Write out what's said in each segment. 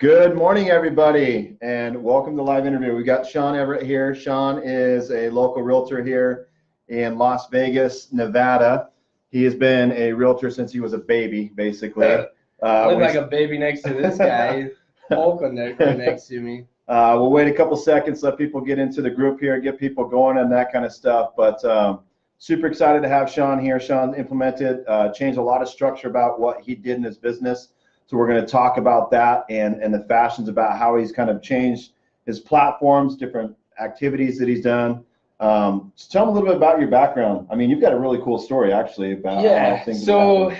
Good morning, everybody, and welcome to the live interview. We got Sean Everett here. Sean is a local realtor here in Las Vegas, Nevada. He has been a realtor since he was a baby, basically. I look like a baby next to this guy. Hulk on there right next to me. We'll wait a couple seconds, let people get into the group here, get people going and that kind of stuff. But super excited to have Sean here. Sean implemented, changed a lot of structure about what he did in his business. So we're going to talk about that and the fashions about how he's kind of changed his platforms, different activities that he's done. So tell me a little bit about your background. I mean, you've got a really cool story actually about how things so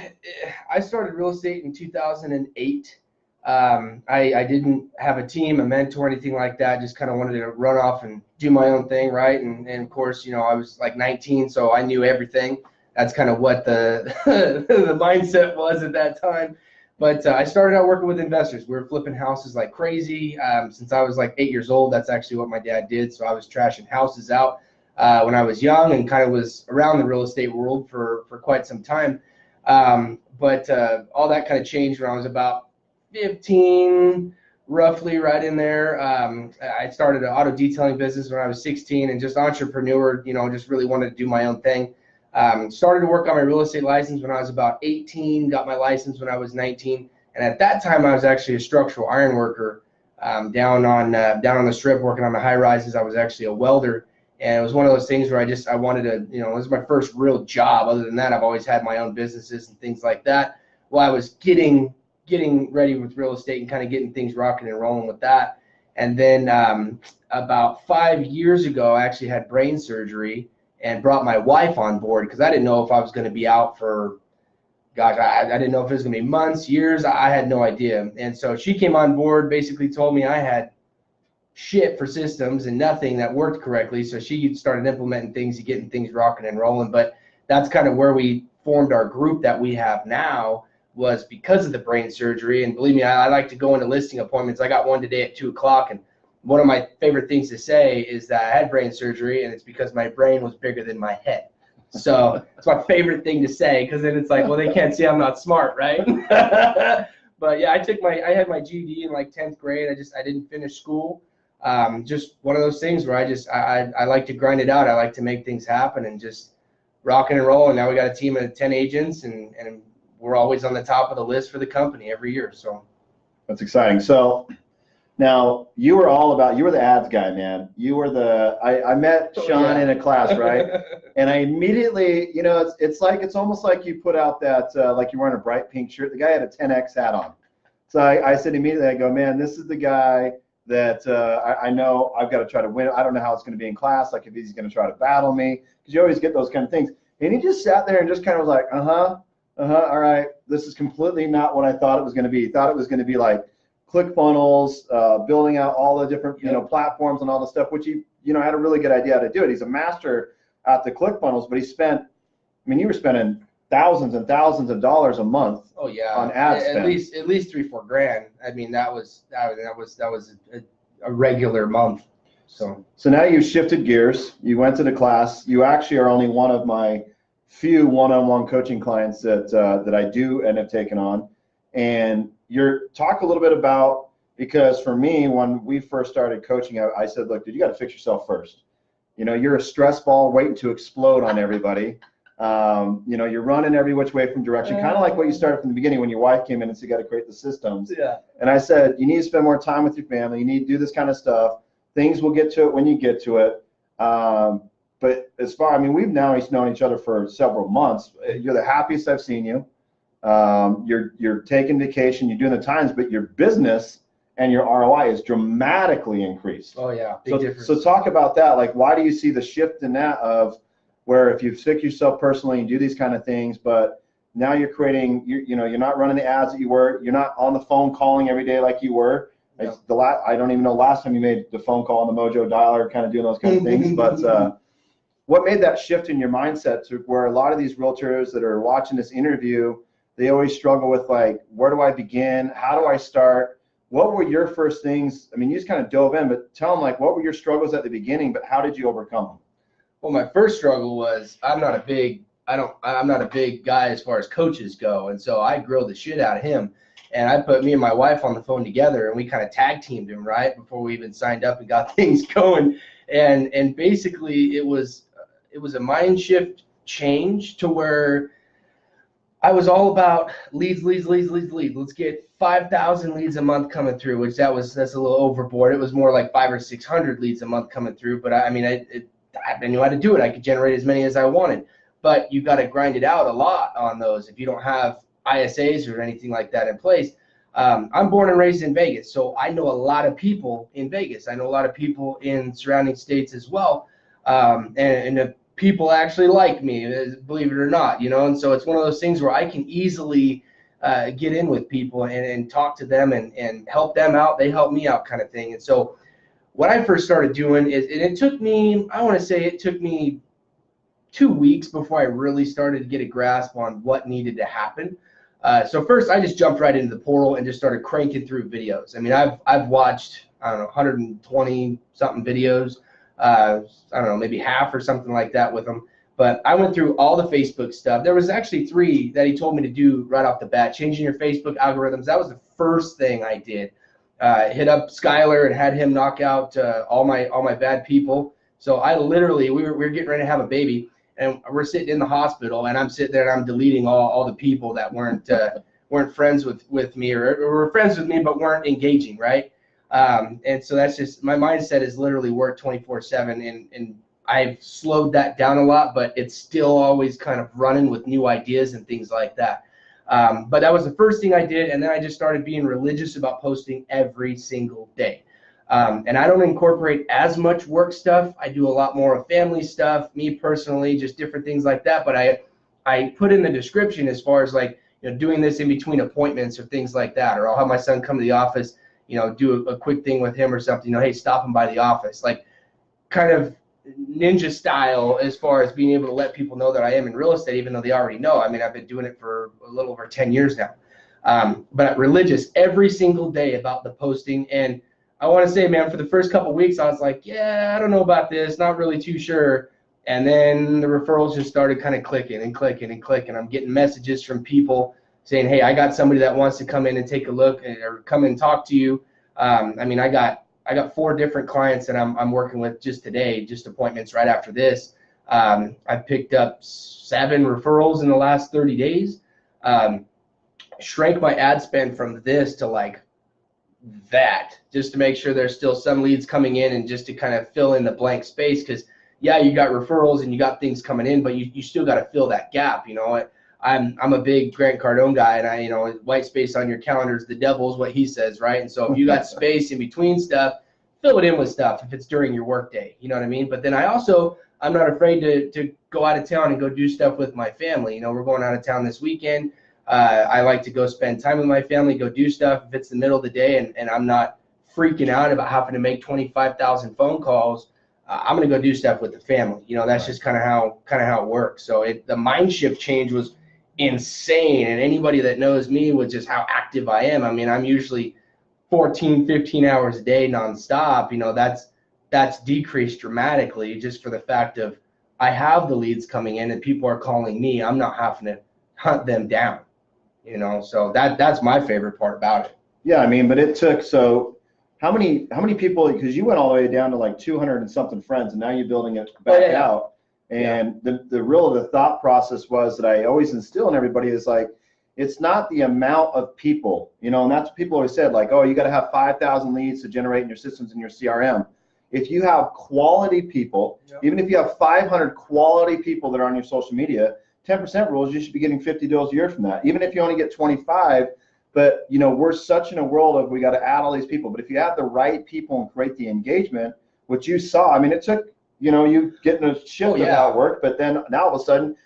I started real estate in 2008. I didn't have a team, a mentor, anything like that. Just kind of wanted to run off and do my own thing, right? And of course, you know, I was like 19, so I knew everything. That's kind of what the the mindset was at that time. But I started out working with investors. We were flipping houses like crazy. Since I was like 8 years old, that's actually what my dad did. So I was trashing houses out when I was young and kind of was around the real estate world for quite some time. But all that kind of changed when I was about 15, roughly right in there. I started an auto detailing business when I was 16 and just entrepreneur, you know, just really wanted to do my own thing. Started to work on my real estate license when I was about 18, got my license when I was 19. And at that time, I was actually a structural iron worker down on the strip working on the high rises. I was actually a welder. And it was one of those things where I wanted to, you know, it was my first real job. Other than that, I've always had my own businesses and things like that. Well, I was getting ready with real estate and kind of getting things rocking and rolling with that. And then about 5 years ago, I actually had brain surgery and brought my wife on board because I didn't know if I was going to be out for, gosh, I didn't know if it was going to be months, years. I had no idea. And so she came on board, basically told me I had shit for systems and nothing that worked correctly. So she started implementing things, getting things rocking and rolling. But that's kind of where we formed our group that we have now, was because of the brain surgery. And believe me, I like to go into listing appointments. I got one today at 2 o'clock, and one of my favorite things to say is that I had brain surgery, and it's because my brain was bigger than my head. So it's my favorite thing to say, because then it's like, well, they can't see I'm not smart, right? But yeah, I had my GED in like 10th grade. I didn't finish school. Just one of those things where I like to grind it out. I like to make things happen and just rocking and rolling. Now we got a team of 10 agents, and we're always on the top of the list for the company every year. So that's exciting. So now you were the ads guy, man. You were I met Sean in a class, right? And I immediately, you know, it's almost like you put out that, like you're wearing a bright pink shirt. The guy had a 10X hat on. So I said immediately, I go, man, this is the guy that I know I've got to try to win. I don't know how it's going to be in class, like if he's going to try to battle me, because you always get those kind of things. And he just sat there and just kind of was like, all right, this is completely not what I thought it was going to be. He thought it was going to be like ClickFunnels, building out all the different, you know, platforms and all the stuff, which he, you know, had a really good idea how to do it. He's a master at the ClickFunnels, but you were spending thousands and thousands of dollars a month. Oh yeah, on ad spend. At least $3-4 grand. I mean, that was a regular month. So now you've shifted gears. You went to the class. You actually are only one of my few one-on-one coaching clients that I do and have taken on. And talk a little bit about, because for me, when we first started coaching, I said, look, dude, you got to fix yourself first. You know, you're a stress ball waiting to explode on everybody. You know, you're running every which way from direction, kind of like what you started from the beginning when your wife came in and said, you got to create the systems. Yeah. And I said, you need to spend more time with your family. You need to do this kind of stuff. Things will get to it when you get to it. But we've now known each other for several months. You're the happiest I've seen you. You're taking vacation, you're doing the times, but your business and your ROI is dramatically increased. Oh yeah, big difference. So talk about that. Like, why do you see the shift in that, of where if you stick yourself personally and do these kind of things, but now you're creating, you know, you're not running the ads that you were, you're not on the phone calling every day like you were. Yeah. I don't even know last time you made the phone call on the Mojo dialer, kind of doing those kind of things. But what made that shift in your mindset to where a lot of these realtors that are watching this interview, they always struggle with, like, where do I begin? How do I start? What were your first things? I mean, you just kind of dove in, but tell them, like, what were your struggles at the beginning, but how did you overcome them? Well, my first struggle was I'm not a big guy as far as coaches go, and so I grilled the shit out of him. And I put me and my wife on the phone together, and we kind of tag teamed him right before we even signed up and got things going. And basically it was a mind shift change to where I was all about leads. Let's get 5,000 leads a month coming through, which that's a little overboard. It was more like 500 or 600 leads a month coming through. But I knew how to do it. I could generate as many as I wanted. But you got to grind it out a lot on those if you don't have ISAs or anything like that in place. I'm born and raised in Vegas, so I know a lot of people in Vegas. I know a lot of people in surrounding states as well. And the people actually like me, believe it or not, and so it's one of those things where I can easily get in with people and talk to them and help them out. They help me out kind of thing. And so what I first started doing is, and it took me 2 weeks before I really started to get a grasp on what needed to happen. So first I just jumped right into the portal and just started cranking through videos. I mean, I've watched, I don't know, 120 something videos. I don't know, maybe half or something like that with them. But I went through all the Facebook stuff. There was actually 3 that he told me to do right off the bat. Changing your Facebook algorithms. That was the first thing I did. Hit up Skyler and had him knock out all my bad people. So I literally, we were getting ready to have a baby, and we're sitting in the hospital, and I'm sitting there and I'm deleting all the people that weren't friends with me or were friends with me but weren't engaging, right? And so that's just, my mindset is literally work 24/7, and I've slowed that down a lot, but it's still always kind of running with new ideas and things like that. But that was the first thing I did, and then I just started being religious about posting every single day. And I don't incorporate as much work stuff. I do a lot more of family stuff, me personally, just different things like that. But I put in the description as far as like, doing this in between appointments or things like that, or I'll have my son come to the office, do a quick thing with him or something, hey, stop him by the office, like kind of ninja style as far as being able to let people know that I am in real estate, even though they already know. I mean, I've been doing it for a little over 10 years now. But religious every single day about the posting. And I want to say, man, for the first couple of weeks, I was like, yeah, I don't know about this, not really too sure. And then the referrals just started kind of clicking. I'm getting messages from people saying, hey, I got somebody that wants to come in and take a look or come and talk to you. I mean, I got 4 different clients that I'm working with just today, just appointments right after this. I picked up 7 referrals in the last 30 days. Shrank my ad spend from this to like that, just to make sure there's still some leads coming in and just to kind of fill in the blank space. Because yeah, you got referrals and you got things coming in, but you still got to fill that gap. I'm a big Grant Cardone guy, and white space on your calendar is the devil, is what he says, right? And so if you got space in between stuff, fill it in with stuff if it's during your work day, you know what I mean? But then I'm not afraid to go out of town and go do stuff with my family. We're going out of town this weekend. I like to go spend time with my family, go do stuff if it's the middle of the day and I'm not freaking out about having to make 25,000 phone calls. I'm gonna go do stuff with the family. That's just kind of how it works. So the mind shift change was insane, and anybody that knows me with just how active I am, I mean, I'm usually 14, 15 hours a day nonstop. That's decreased dramatically just for the fact of I have the leads coming in and people are calling me. I'm not having to hunt them down. So that's my favorite part about it. Yeah, I mean, but it took, so how many people, because you went all the way down to like 200 and something friends, and now you're building it back out. And the thought process was that I always instill in everybody is like, it's not the amount of people, and that's what people always said, like, oh, you got to have 5,000 leads to generate in your systems in your CRM. If you have quality people, even if you have 500 quality people that are on your social media, 10% rules, you should be getting 50 deals a year from that. Even if you only get 25, but we're such in a world of we got to add all these people. But if you have the right people and create the engagement, which you saw, I mean, it took, you getting a shift of how it worked, but then now all of a sudden,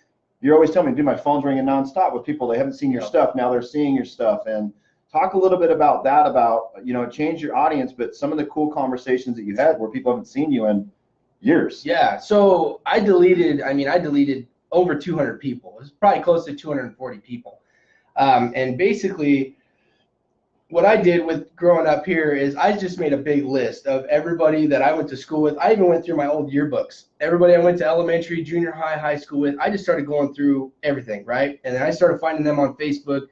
you're always telling me, dude, my phone's ringing nonstop with people. They haven't seen your stuff. Now they're seeing your stuff. And talk a little bit about that, about, change your audience, but some of the cool conversations that you had where people haven't seen you in years. Yeah. So I deleted over 200 people. It was probably close to 240 people. And basically what I did with growing up here is I just made a big list of everybody that I went to school with. I even went through my old yearbooks. Everybody I went to elementary, junior high, high school with, I just started going through everything, right? And then I started finding them on Facebook.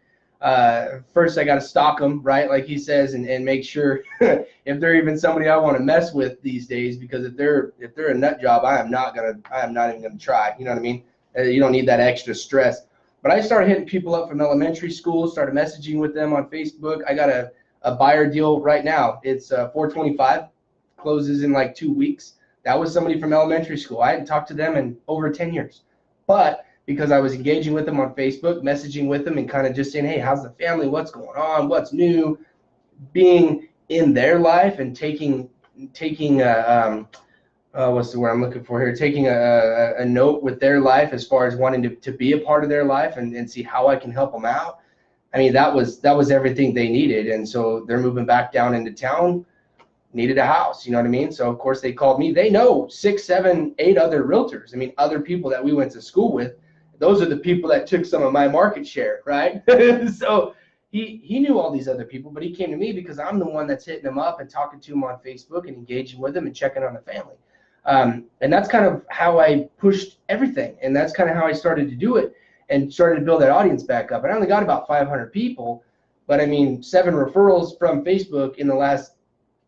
First I got to stalk them, right, like he says, and make sure if they're even somebody I want to mess with these days, because if they're a nut job, I am not even gonna try. You know what I mean? You don't need that extra stress. But I started hitting people up from elementary school, started messaging with them on Facebook. I got a buyer deal right now. It's $425, closes in like 2 weeks. That was somebody from elementary school. I hadn't talked to them in over 10 years, but because I was engaging with them on Facebook, messaging with them, and kind of just saying, hey, how's the family? What's going on? What's new? Being in their life and taking what's the word I'm looking for here? Taking a note with their life as far as wanting to be a part of their life and see how I can help them out. I mean, that was everything they needed. And so they're moving back down into town, needed a house, you know what I mean? So of course they called me. They know 6, 7, 8 other realtors. I mean, other people that we went to school with. Those are the people that took some of my market share, right? So he knew all these other people, but he came to me because I'm the one that's hitting them up and talking to them on Facebook and engaging with them and checking on the family. And that's kind of how I pushed everything. And that's kind of how I started to do it and started to build that audience back up. And I only got about 500 people, but I mean, 7 referrals from Facebook in the last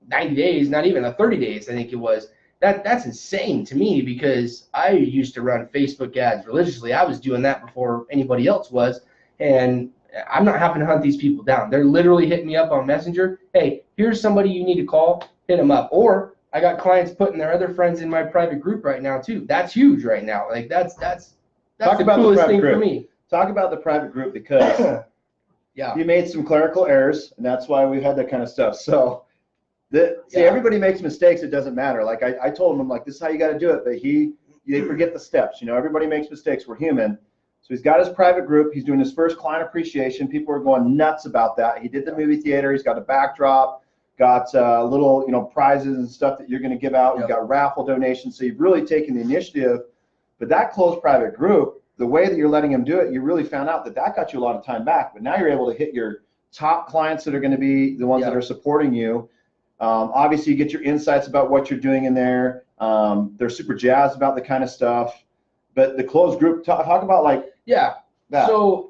90 days, not even 30 days, I think it was. That's insane to me, because I used to run Facebook ads religiously. I was doing that before anybody else was, and I'm not having to hunt these people down. They're literally hitting me up on Messenger. Hey, here's somebody you need to call. Hit them up. Or I got clients putting their other friends in my private group right now too. That's huge right now. Like that's the coolest thing for me. Talk about the private group, because yeah, you made some clerical errors, and that's why we've had that kind of stuff. So. Everybody makes mistakes. It doesn't matter. Like I told him, I'm like, this is how you got to do it. But they forget the steps. You know, everybody makes mistakes. We're human. So he's got his private group. He's doing his first client appreciation. People are going nuts about that. He did the movie theater. He's got a backdrop, got little, prizes and stuff that you're going to give out. You've got raffle donations. So you've really taken the initiative. But that closed private group, the way that you're letting him do it, you really found out that got you a lot of time back. But now you're able to hit your top clients that are going to be the ones that are supporting you. Obviously, you get your insights about what you're doing in there. They're super jazzed about the kind of stuff. But the closed group, talk about like that.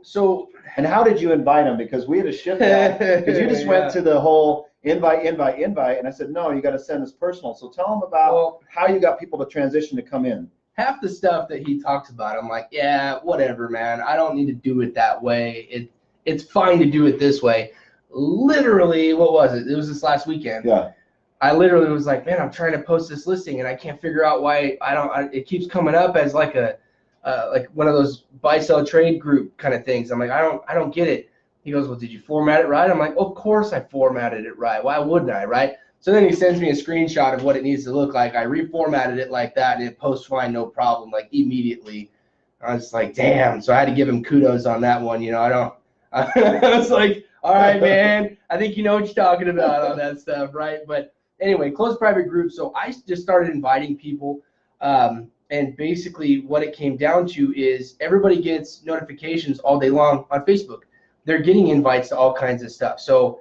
So and how did you invite them? Because we had to shift that. Because you just went to the whole invite, and I said, no, you got to send this personal. So tell them about how you got people to transition to come in. Half the stuff that he talks about, I'm like, yeah, whatever, man. I don't need to do it that way. It's fine to do it this way. Literally, what was it? It was this last weekend. Yeah. I literally was like, man, I'm trying to post this listing and I can't figure out why it keeps coming up as like like one of those buy sell trade group kind of things. I'm like, I don't get it. He goes, well, did you format it right? I'm like, of course I formatted it right. Why wouldn't I, right? So then he sends me a screenshot of what it needs to look like. I reformatted it like that and it posts fine, no problem, like immediately. I was like, damn. So I had to give him kudos on that one. I was like, all right, man, I think you know what you're talking about on that stuff, right? But anyway, closed private group. So I just started inviting people, and basically what it came down to is everybody gets notifications all day long on Facebook. They're getting invites to all kinds of stuff. So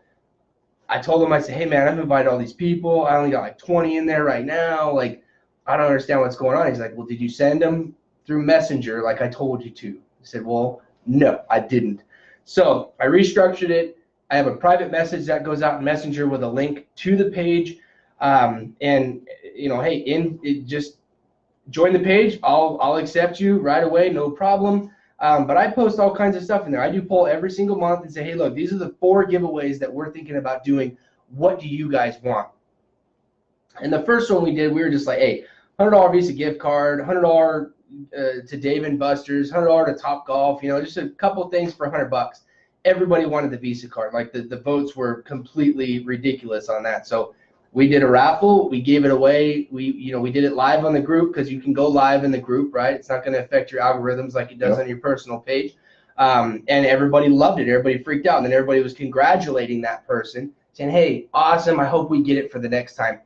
I told them, I said, hey, man, I've invited all these people. I only got like 20 in there right now. Like, I don't understand what's going on. He's like, well, did you send them through Messenger like I told you to? I said, well, no, I didn't. So I restructured it. I have a private message that goes out in Messenger with a link to the page. Hey, just join the page. I'll accept you right away, no problem. But I post all kinds of stuff in there. I do poll every single month and say, hey, look, these are the 4 giveaways that we're thinking about doing. What do you guys want? And the first one we did, we were just like, hey, $100 Visa gift card, $100 to Dave & Buster's, $100 to Top Golf, just a couple things for $100. Everybody wanted the Visa card. Like the votes were completely ridiculous on that. So we did a raffle. We gave it away. We did it live on the group, because you can go live in the group, right? It's not going to affect your algorithms like it does on your personal page. And everybody loved it. Everybody freaked out. And then everybody was congratulating that person, saying, hey, awesome. I hope we get it for the next time.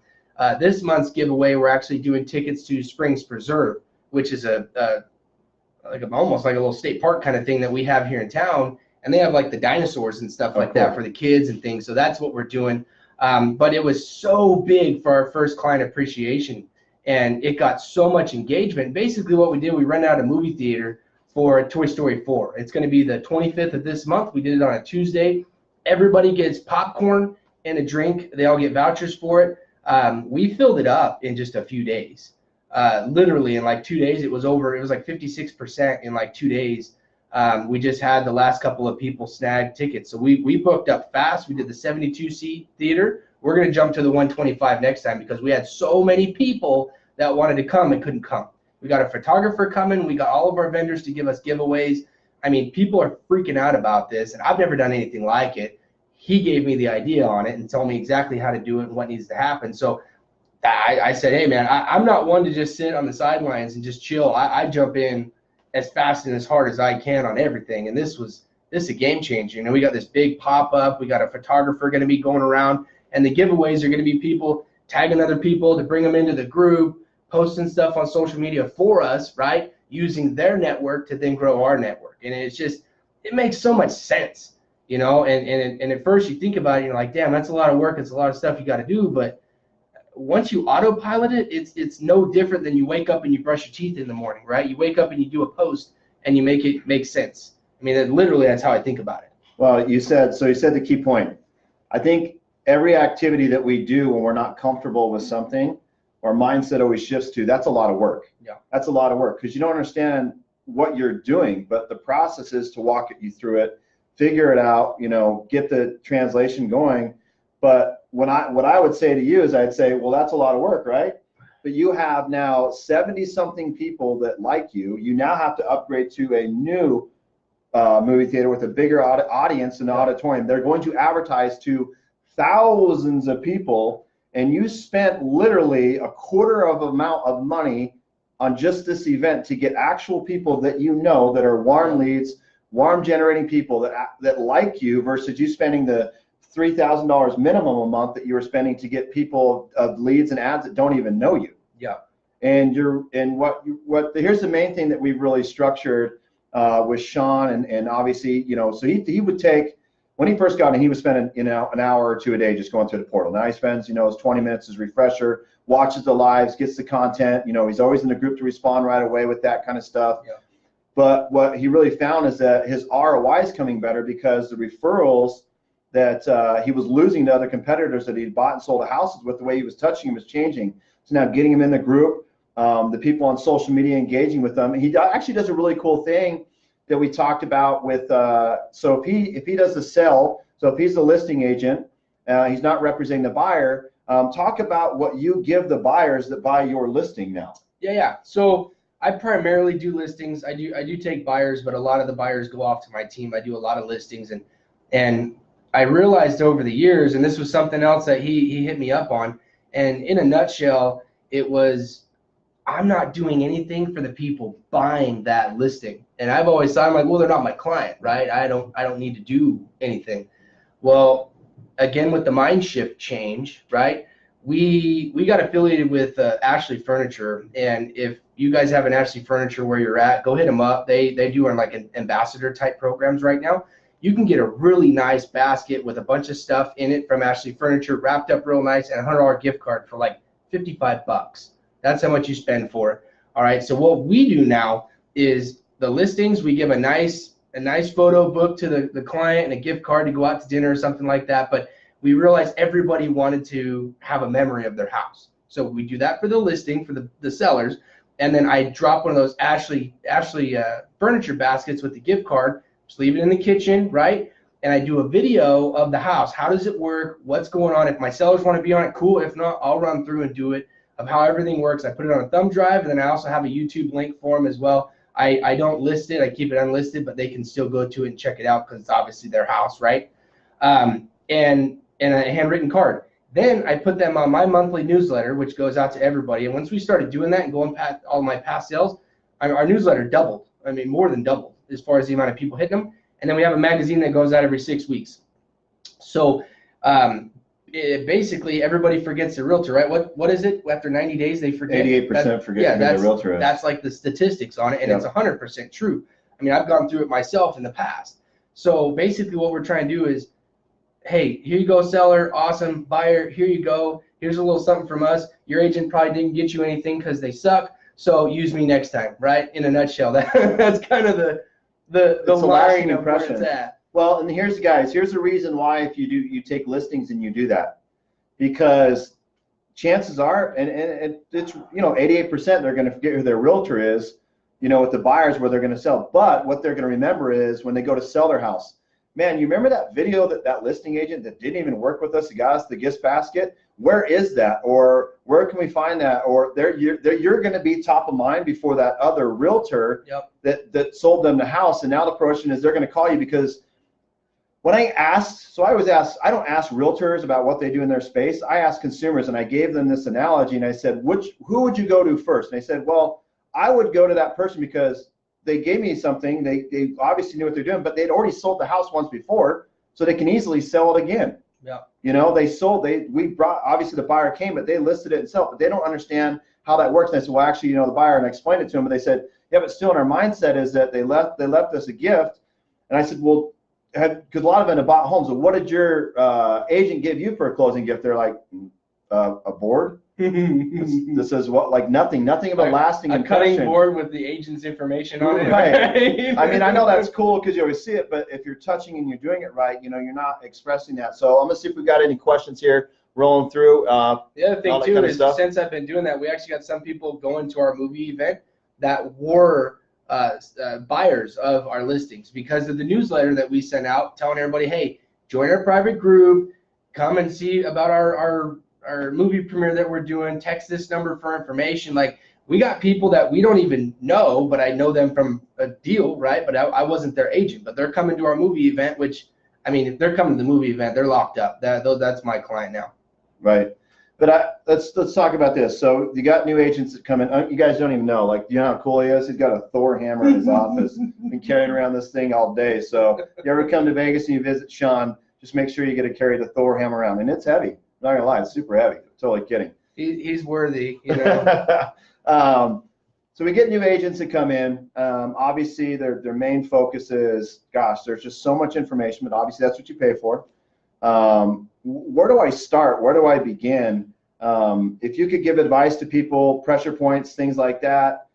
This month's giveaway, we're actually doing tickets to Springs Preserve, which is almost like a little state park kind of thing that we have here in town. And they have like the dinosaurs and stuff like that for the kids and things. So that's what we're doing. But it was so big for our first client appreciation, and it got so much engagement. Basically what we did, we rented out a movie theater, for Toy Story 4. It's going to be the 25th of this month. We did it on a Tuesday. Everybody gets popcorn and a drink. They all get vouchers for it. We filled it up in just a few days. Literally in like 2 days, it was over. It was like 56% in like 2 days. We just had the last couple of people snag tickets. So we booked up fast. We did the 72-seat theater. We're going to jump to the 125 next time because we had so many people that wanted to come and couldn't come. We got a photographer coming. We got all of our vendors to give us giveaways. I mean, people are freaking out about this, and I've never done anything like it. He gave me the idea on it and told me exactly how to do it and what needs to happen. So I said, hey, man, I'm not one to just sit on the sidelines and just chill. I jump in as fast and as hard as I can on everything. And this is a game changer. You know, we got this big pop-up. We got a photographer going to be going around, and the giveaways are going to be people tagging other people to bring them into the group, posting stuff on social media for us, right, using their network to then grow our network. And it's just, it makes so much sense, you know, and at first you think about it, you're like, damn, that's a lot of work. It's a lot of stuff you got to do. But once you autopilot it, it's no different than you wake up and you brush your teeth in the morning, right? You wake up and you do a post and you make it make sense. I mean, literally, that's how I think about it. Well, you said the key point. I think every activity that we do when we're not comfortable with something, our mindset always shifts to, that's a lot of work. Yeah. That's a lot of work because you don't understand what you're doing, but the process is to walk you through it, figure it out, you know, get the translation going. But what I would say to you is I'd say, well, that's a lot of work, right? But you have now 70-something people that like you. You now have to upgrade to a new movie theater with a bigger audience in the auditorium. They're going to advertise to thousands of people, and you spent literally a quarter of amount of money on just this event to get actual people that you know that are warm leads, warm generating people that like you, versus you spending the $3,000 minimum a month that you were spending to get people of leads and ads that don't even know you. Yeah. And here's the main thing that we've really structured with Sean, and obviously, you know, so he would take, when he first got in, he was spending, you know, an hour or two a day just going through the portal. Now he spends, you know, his 20 minutes as refresher, watches the lives, gets the content. You know, he's always in the group to respond right away with that kind of stuff. Yeah. But what he really found is that his ROI is coming better because the referrals that he was losing to other competitors that he'd bought and sold houses with, the way he was touching him was changing. So now getting him in the group, the people on social media engaging with them. He actually does a really cool thing that we talked about with, so if he does the sell, so if he's the listing agent, he's not representing the buyer, talk about what you give the buyers that buy your listing now. Yeah. So I primarily do listings. I do take buyers, but a lot of the buyers go off to my team. I do a lot of listings, and I realized over the years, and this was something else that he hit me up on, and in a nutshell, it was, I'm not doing anything for the people buying that listing. And I've always thought, I'm like, well, they're not my client, right? I don't need to do anything. Well, again, with the mind shift change, right? We got affiliated with Ashley Furniture, and if you guys have an Ashley Furniture where you're at, go hit them up. They do like an ambassador type programs right now. You can get a really nice basket with a bunch of stuff in it from Ashley Furniture, wrapped up real nice, and a $100 gift card for like $55. That's how much you spend for it. All right. So what we do now is the listings. We give a nice photo book to the client and a gift card to go out to dinner or something like that. But we realized everybody wanted to have a memory of their house. So we do that for the listing for the sellers. And then I drop one of those Ashley Furniture baskets with the gift card. Just leave it in the kitchen, right? And I do a video of the house. How does it work? What's going on? If my sellers want to be on it, cool. If not, I'll run through and do it, of how everything works. I put it on a thumb drive, and then I also have a YouTube link for them as well. I don't list it. I keep it unlisted, but they can still go to it and check it out because it's obviously their house, right? And a handwritten card. Then I put them on my monthly newsletter, which goes out to everybody. And once we started doing that and going past all my past sales, our newsletter doubled. I mean, more than doubled as far as the amount of people hitting them. And then we have a magazine that goes out every 6 weeks. So basically everybody forgets the realtor, right? What is it? After 90 days, they forget. 88% forget who the realtor is. That's like the statistics on it, and it's 100% true. I mean, I've gone through it myself in the past. So basically what we're trying to do is, hey, here you go, seller, awesome, buyer, here you go. Here's a little something from us. Your agent probably didn't get you anything because they suck, So use me next time, right? In a nutshell, that's kind of the lasting impression. Where it's at. Well, and here's the reason why if you take listings and you do that, because chances are, and it's 88% they're going to forget who their realtor is, with the buyers where they're going to sell. But what they're going to remember is when they go to sell their house. Man, you remember that video that listing agent that didn't even work with us, that got us the gift basket? Where is that? Or where can we find that? Or you're going to be top of mind before that other realtor that sold them the house. And now the question is they're going to call you because when I always ask, I don't ask realtors about what they do in their space. I ask consumers, and I gave them this analogy, and I said, who would you go to first? And they said, well, I would go to that person because they gave me something. They obviously knew what they're doing, but they'd already sold the house once before, so they can easily sell it again. Yeah. We brought, obviously the buyer came, but they listed it and sold it, but they don't understand how that works. And I said, well, actually, the buyer, and I explained it to them, and they said, yeah, but still in our mindset is that they left us a gift. And I said, well, because a lot of them have bought homes. So what did your agent give you for a closing gift? They're like, a board. This is what, like nothing of a lasting impression. A cutting board with the agent's information on it. Right. I mean, I know that's cool because you always see it, but if you're touching and you're doing it right, you're not expressing that. So I'm gonna see if we've got any questions here rolling through. The other thing too is since I've been doing that, we actually got some people going to our movie event that were buyers of our listings because of the newsletter that we sent out telling everybody, hey, join our private group, come and see about our movie premiere that we're doing, text this number for information. Like, we got people that we don't even know, but I know them from a deal, right? But I wasn't their agent, but they're coming to our movie event, which, I mean, if they're coming to the movie event, they're locked up. That's my client now. Right. But let's talk about this. So you got new agents that come in. You guys don't even know. Like, you know how cool he is? He's got a Thor hammer in his office. Been carrying around this thing all day. So if you ever come to Vegas and you visit Sean, just make sure you get to carry the Thor hammer around. And it's heavy. I'm not gonna lie, it's super heavy. Totally kidding. He's worthy. So we get new agents that come in. Obviously, their main focus is, gosh, there's just so much information, but obviously that's what you pay for. Where do I start? Where do I begin? If you could give advice to people, pressure points, things like that,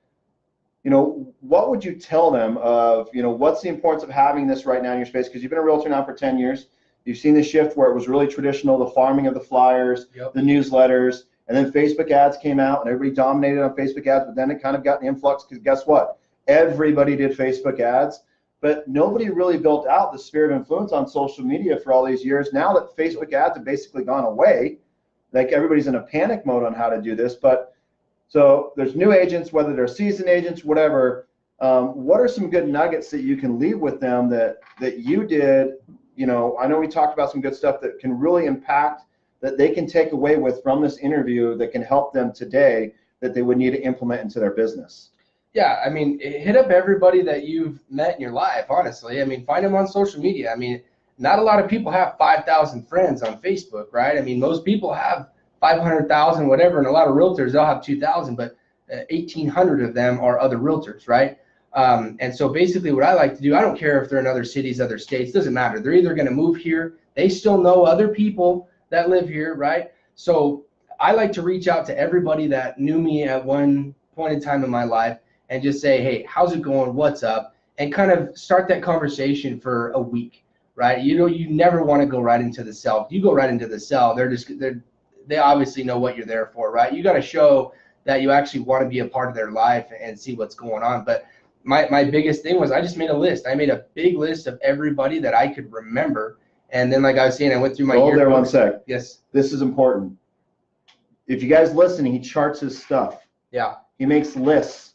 what would you tell them of, what's the importance of having this right now in your space? Because you've been a realtor now for 10 years. You've seen the shift where it was really traditional, the farming of the flyers, the newsletters, and then Facebook ads came out and everybody dominated on Facebook ads, but then it kind of got an influx because guess what? Everybody did Facebook ads. But nobody really built out the sphere of influence on social media for all these years. Now that Facebook ads have basically gone away, like everybody's in a panic mode on how to do this. But so there's new agents, whether they're seasoned agents, whatever. What are some good nuggets that you can leave with them that you did? I know we talked about some good stuff that can really impact, that they can take away with from this interview that can help them today that they would need to implement into their business. Yeah, I mean, hit up everybody that you've met in your life, honestly. I mean, find them on social media. I mean, not a lot of people have 5,000 friends on Facebook, right? I mean, most people have 500,000, whatever, and a lot of realtors, they'll have 2,000, but 1,800 of them are other realtors, right? And so basically what I like to do, I don't care if they're in other cities, other states, doesn't matter. They're either going to move here. They still know other people that live here, right? So I like to reach out to everybody that knew me at one point in time in my life and just say, hey, how's it going? What's up? And kind of start that conversation for a week, right? You never want to go right into the sell. If you go right into the sell, they obviously know what you're there for, right? You got to show that you actually want to be a part of their life and see what's going on. But my biggest thing was I just made a list. I made a big list of everybody that I could remember. And then, like I was saying, I went through my Hold there 1 sec. Yes. This is important. If you guys listen, he charts his stuff. Yeah. He makes lists.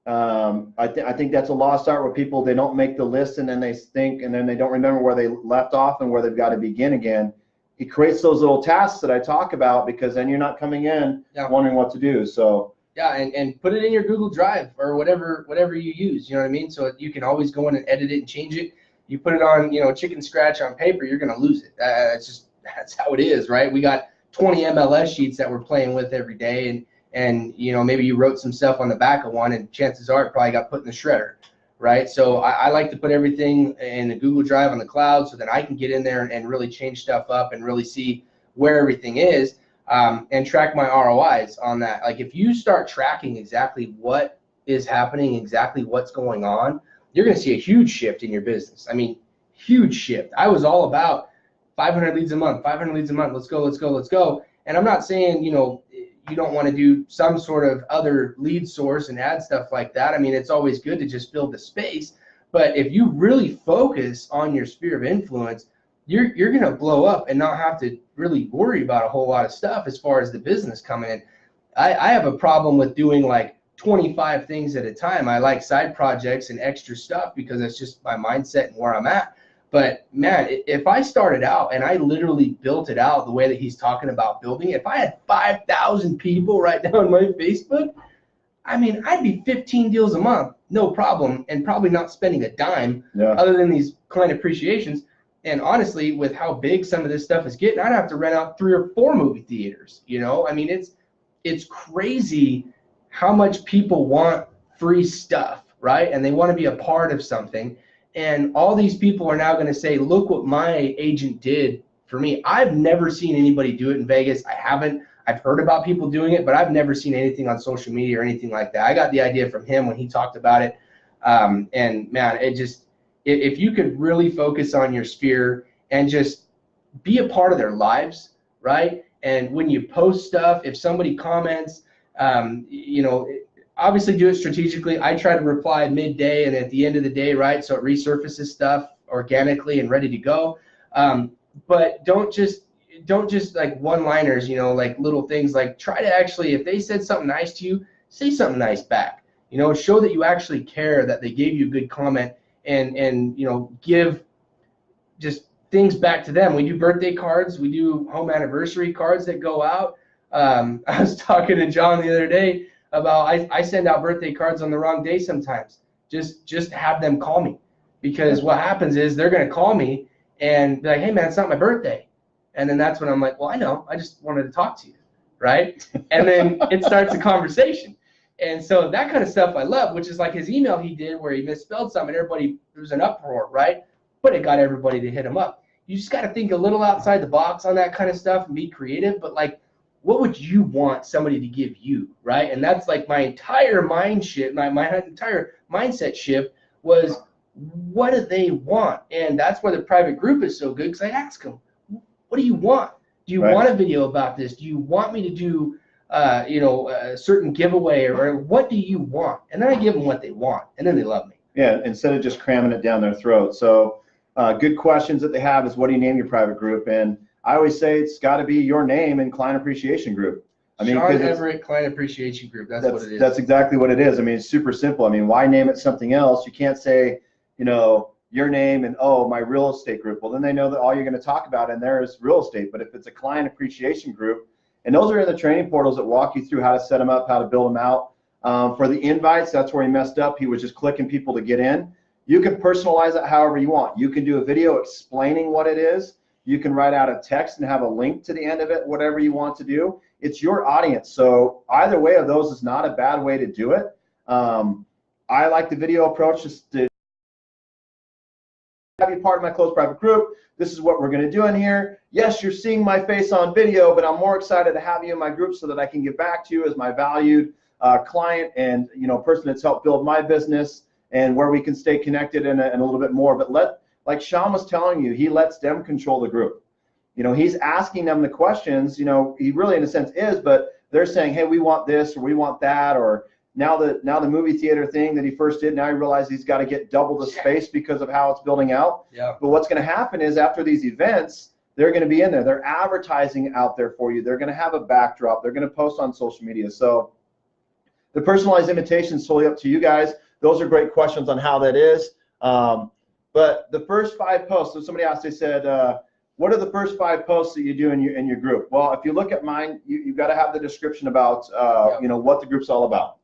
I think that's a lost art where people, they don't make the list and then they think and then they don't remember where they left off and where they've got to begin again. He creates those little tasks that I talk about because then you're not coming in wondering what to do. So yeah, and put it in your Google Drive or whatever you use. You know what I mean? So you can always go in and edit it and change it. You put it on, chicken scratch on paper, you're gonna lose it. That's how it is, right? We got 20 MLS sheets that we're playing with every day, and maybe you wrote some stuff on the back of one, and chances are it probably got put in the shredder, right? So I like to put everything in the Google Drive on the cloud so that I can get in there and really change stuff up and really see where everything is. and track my ROIs on that. Like if you start tracking exactly what is happening, exactly what's going on, you're going to see a huge shift in your business. I mean, huge shift. I was all about 500 leads a month, 500 leads a month. Let's go, let's go, let's go. And I'm not saying, you know, you don't want to do some sort of other lead source and add stuff like that. I mean, it's always good to just build the space. But if you really focus on your sphere of influence, you're going to blow up and not have to really worry about a whole lot of stuff as far as the business coming in. I have a problem with doing like 25 things at a time. I like side projects and extra stuff because it's just my mindset and where I'm at. But man, if I started out and I literally built it out the way that he's talking about building it, if I had 5,000 people right now on my Facebook, I mean, I'd be 15 deals a month, no problem, and probably not spending a dime other than these client appreciations. And honestly, with how big some of this stuff is getting, I'd have to rent out 3 or 4 movie theaters. You know, I mean, it's crazy how much people want free stuff, right? And they want to be a part of something. And all these people are now going to say, look what my agent did for me. I've never seen anybody do it in Vegas. I haven't. I've heard about people doing it, but I've never seen anything on social media or anything like that. I got the idea from him when he talked about it. And man, it just, if you could really focus on your sphere and just be a part of their lives, right? And when you post stuff, if somebody comments, you know, obviously do it strategically. I try to reply midday and at the end of the day, right? So it resurfaces stuff organically and ready to go. But don't just like one-liners, you know, like little things. Like try to actually, if they said something nice to you, say something nice back. You know, show that you actually care, that they gave you a good comment, and you know, give just things back to them. We do birthday cards, we do home anniversary cards that go out. I was talking to John the other day about I send out birthday cards on the wrong day sometimes. Just have them call me, because what happens is they're gonna call me and be like, hey man, it's not my birthday. And then that's when I'm like, well, I know, I just wanted to talk to you, right? And then it starts a conversation. And so that kind of stuff I love, which is like his email he did where he misspelled something, everybody, there was an uproar, right? But it got everybody to hit him up. You just got to think a little outside the box on that kind of stuff and be creative. But like, what would you want somebody to give you, right? And that's like my entire mind shift, my entire mindset shift was, what do they want? And that's why the private group is so good, because I ask them, what do you want? Do you want a video about this? Do you want me to do you know, a certain giveaway, or what do you want? And then I give them what they want, and then they love me. Yeah, instead of just cramming it down their throat. So good questions that they have is, what do you name your private group? And I always say it's got to be your name and client appreciation group. I mean, Sean Everett Client Appreciation Group. That's what it is. That's exactly what it is. I mean, it's super simple. I mean, why name it something else? You can't say, you know, your name and, oh, my real estate group. Well, then they know that all you're going to talk about in there is real estate. But if it's a client appreciation group, and those are in the training portals that walk you through how to set them up, how to build them out. For the invites, that's where he messed up. He was just clicking people to get in. You can personalize it however you want. You can do a video explaining what it is. You can write out a text and have a link to the end of it, whatever you want to do. It's your audience. So either way of those is not a bad way to do it. I like the video approach, just to have you part of my closed private group. This is what we're going to do in here. Yes, you're seeing my face on video, but I'm more excited to have you in my group so that I can get back to you as my valued client and, you know, person that's helped build my business, and where we can stay connected and a little bit more. But like Sean was telling you, he lets them control the group. You know, he's asking them the questions. You know, he really in a sense is, but they're saying, hey, we want this or we want that, or now the movie theater thing that he first did, now he realizes he's got to get double the space because of how it's building out. Yeah. But what's going to happen is, after these events, they're going to be in there. They're advertising out there for you. They're going to have a backdrop. They're going to post on social media. So the personalized invitation is totally up to you guys. Those are great questions on how that is. But the first 5 posts, so somebody asked, they said, what are the first 5 posts that you do in your group? Well, if you look at mine, you've got to have the description about you know, what the group's all about.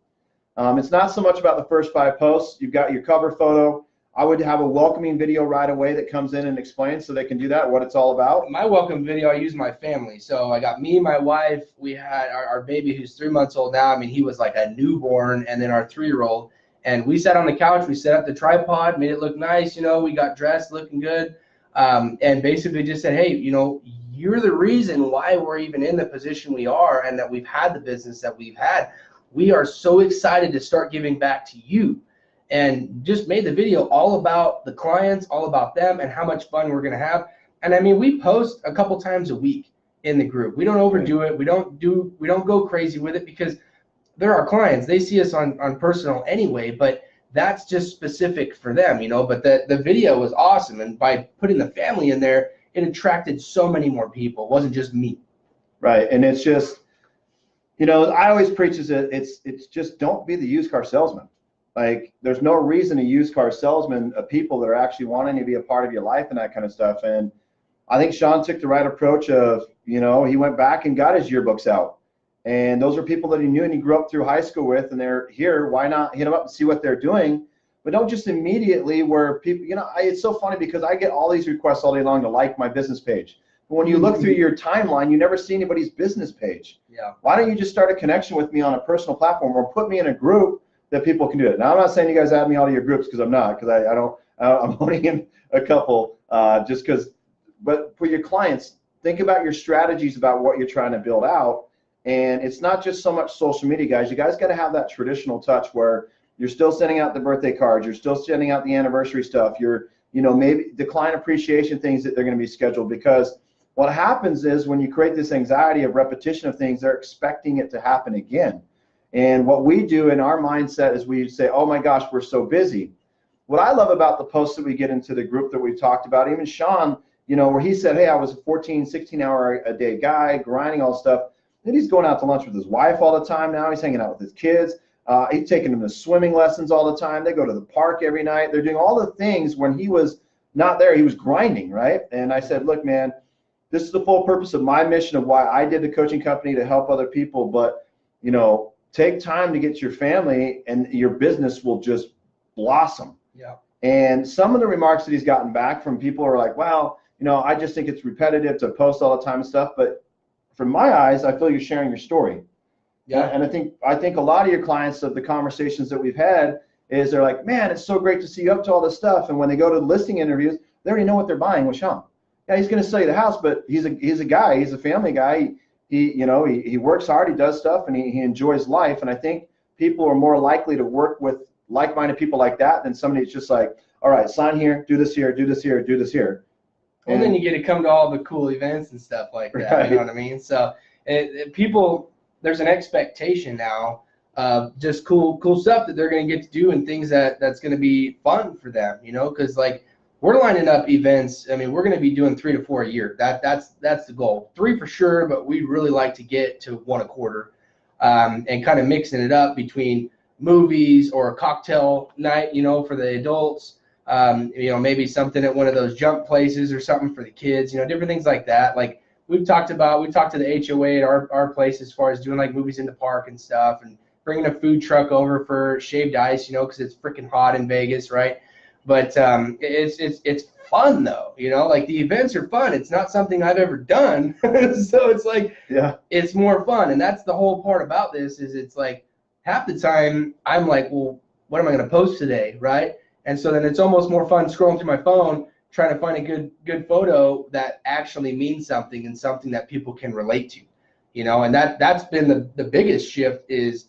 It's not so much about the first 5 posts. You've got your cover photo. I would have a welcoming video right away that comes in and explains, so they can do that, what it's all about. My welcome video, I use my family. So I got me, my wife, we had our baby who's 3 months old now. I mean, he was like a newborn, and then our 3-year-old. And we sat on the couch, we set up the tripod, made it look nice, you know, we got dressed looking good, and basically just said, hey, you know, you're the reason why we're even in the position we are and that we've had the business that we've had. We are so excited to start giving back to you. And just made the video all about the clients, all about them, and how much fun we're going to have. And I mean, we post a couple times a week in the group. We don't overdo it. We don't go crazy with it because they're our clients. They see us on personal anyway, but that's just specific for them, you know. But the video was awesome, and by putting the family in there, it attracted so many more people. It wasn't just me. Right, and it's just, you know, I always preach is that it's just don't be the used car salesman. Like, there's no reason a used car salesman of people that are actually wanting to be a part of your life and that kind of stuff. And I think Sean took the right approach of, you know, he went back and got his yearbooks out. And those are people that he knew and he grew up through high school with, and they're here. Why not hit them up and see what they're doing? But don't just immediately where people, you know, it's so funny because I get all these requests all day long to like my business page. But when you look through your timeline, you never see anybody's business page. Yeah. Why don't you just start a connection with me on a personal platform or put me in a group that people can do it? Now, I'm not saying you guys add me all to your groups because I'm not, because I'm only in a couple just because, but for your clients, think about your strategies about what you're trying to build out. And it's not just so much social media, guys. You guys got to have that traditional touch where you're still sending out the birthday cards, you're still sending out the anniversary stuff, you're, you know, maybe the client appreciation things that they're going to be scheduled, because what happens is when you create this anxiety of repetition of things, they're expecting it to happen again. And what we do in our mindset is we say, oh my gosh, we're so busy. What I love about the posts that we get into the group that we've talked about, even Sean, you know, where he said, hey, I was a 14, 16 hour a day guy, grinding all stuff. Then he's going out to lunch with his wife all the time now. He's hanging out with his kids. He's taking them to swimming lessons all the time. They go to the park every night. They're doing all the things. When he was not there, he was grinding, right? And I said, look, man, this is the full purpose of my mission of why I did the coaching company, to help other people. But, you know, take time to get to your family and your business will just blossom. Yeah. And some of the remarks that he's gotten back from people are like, well, you know, I just think it's repetitive to post all the time and stuff. But from my eyes, I feel you're sharing your story. Yeah. And I think a lot of your clients, of the conversations that we've had, is they're like, man, it's so great to see you up to all this stuff. And when they go to listing interviews, they already know what they're buying with Sean. Yeah, he's going to sell you the house, but he's a guy. He's a family guy. He works hard. He does stuff, and he enjoys life. And I think people are more likely to work with like-minded people like that than somebody that's just like, all right, sign here, do this here, do this here, do this here. And then you get to come to all the cool events and stuff like that. Right. You know what I mean? So people, there's an expectation now of just cool stuff that they're going to get to do and things that's going to be fun for them, you know, because like we're lining up events. I mean, we're going to be doing 3 to 4 a year. That's the goal. 3 for sure, but we'd really like to get to 1 a quarter, and kind of mixing it up between movies or a cocktail night, you know, for the adults. You know, maybe something at one of those jump places or something for the kids, you know, different things like that. Like we've talked to the HOA at our place as far as doing like movies in the park and stuff, and bringing a food truck over for shaved ice, you know, because it's freaking hot in Vegas, right? But it's fun though, you know, like the events are fun. It's not something I've ever done. So it's like, yeah, it's more fun. And that's the whole part about this is it's like half the time I'm like, well, what am I going to post today, right? And so then it's almost more fun scrolling through my phone, trying to find a good photo that actually means something and something that people can relate to, you know. And that's been the biggest shift, is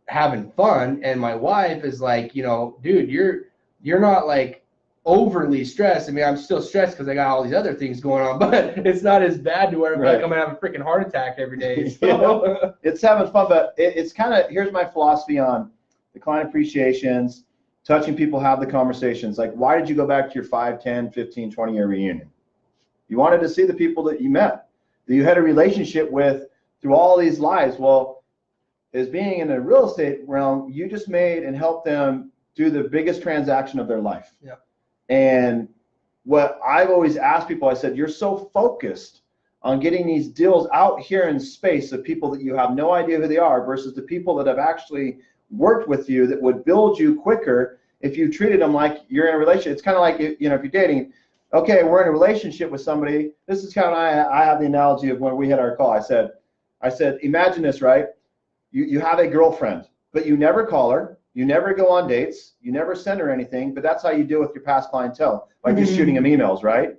having fun. And my wife is like, you know, dude, you're not like overly stressed. I mean, I'm still stressed because I got all these other things going on, but it's not as bad to where like I'm gonna have a freaking heart attack every day. So. Yeah, it's having fun, but it's kind of, here's my philosophy on the client appreciations. Touching people, have the conversations. Like, why did you go back to your 5, 10, 15, 20-year reunion? You wanted to see the people that you met, that you had a relationship with through all these lives. Well, as being in the real estate realm, you just made and helped them do the biggest transaction of their life. Yeah. And what I've always asked people, I said, you're so focused on getting these deals out here in space of people that you have no idea who they are versus the people that have actually worked with you that would build you quicker if you treated them like you're in a relationship. It's kind of like, you know, if you're dating, okay, we're in a relationship with somebody. This is kind of, I have the analogy of when we had our call. I said, imagine this, right? You have a girlfriend, but you never call her, you never go on dates, you never send her anything, but that's how you deal with your past clientele, by just shooting them emails, right?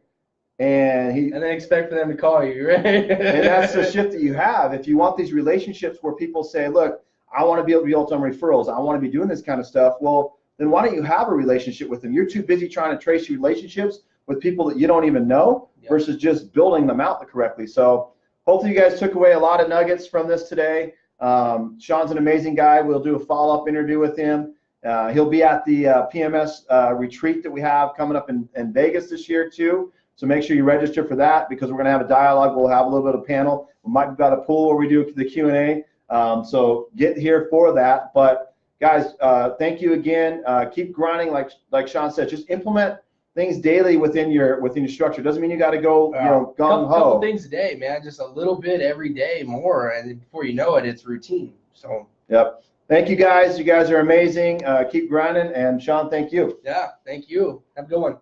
and then expect for them to call you, right? And that's the shift that you have. If you want these relationships where people say, look, I want to be able to be built on referrals, I want to be doing this kind of stuff, well, then why don't you have a relationship with them? You're too busy trying to trace relationships with people that you don't even know versus just building them out correctly. So hopefully you guys took away a lot of nuggets from this today. Sean's an amazing guy. We'll do a follow-up interview with him. He'll be at the PMS retreat that we have coming up in Vegas this year too. So make sure you register for that, because we're going to have a dialogue. We'll have a little bit of panel. We might have got a pool where we do the Q&A. So get here for that. But guys, thank you again. Keep grinding, like Sean said. Just implement things daily within your structure. Doesn't mean you got to go gung ho. Couple things a day, man. Just a little bit every day, more, and before you know it, it's routine. So. Yep. Thank you guys. You guys are amazing. Keep grinding. And Sean, thank you. Yeah, thank you. Have a good one.